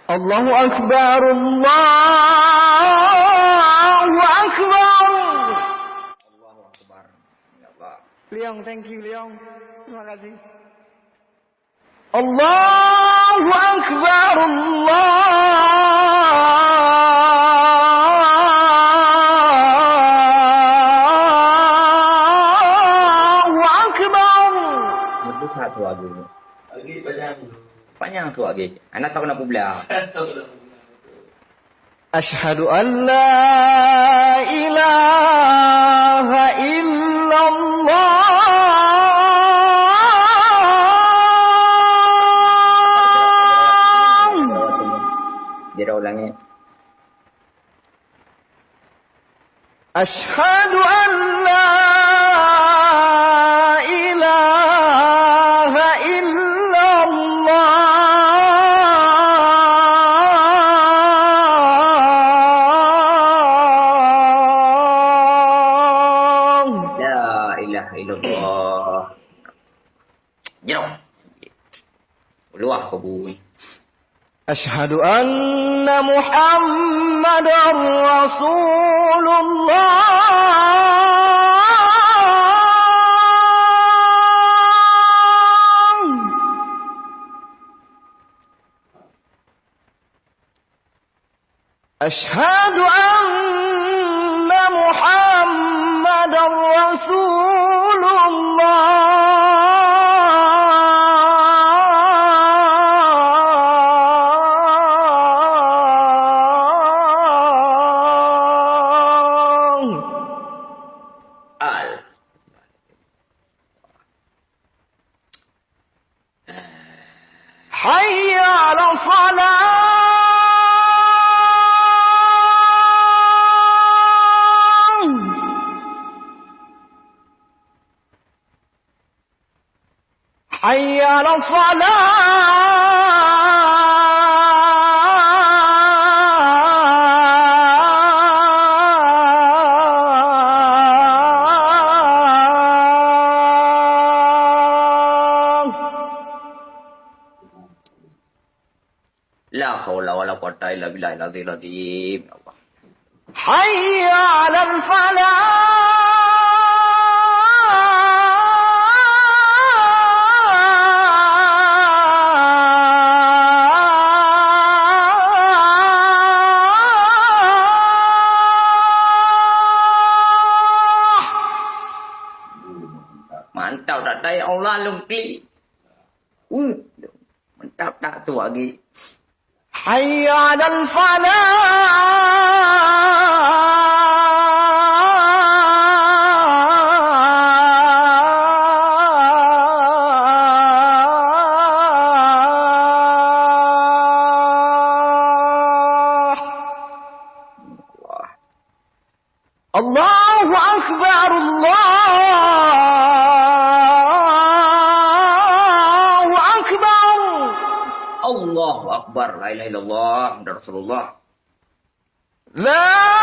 Allahu Akbar, Allahu Akbar. Allahu Akbar. Ya Allah. Leong, thank you Leong. Terima kasih. Allahu Akbar, Allahu Akbar. Betul satu lagi. Panjang tu lagi. Anak tahu kenapa belah. Ashhadu an la ilaha illallah. Dia dah ulangi. Ashhadu an la ilaha illallah. La ilaha illallah. Jom. Luah kau bui. Ashhadu anna Muhammadar Rasulullah. Ashhadu anna Muhammadar Rasulullah. Al. Hayya 'ala salat. حي على الصلاة. La haula wala quwwata illa billahil azim. Ya Allah. حي على الفلاح. Mantap tak tay Allah lungkli. Mantap tak tu lagi. حي على الفلاح. الله أكبر، الله أكبر. Allahu Akbar. La ilaha illallah. Muhammad Rasulullah. لا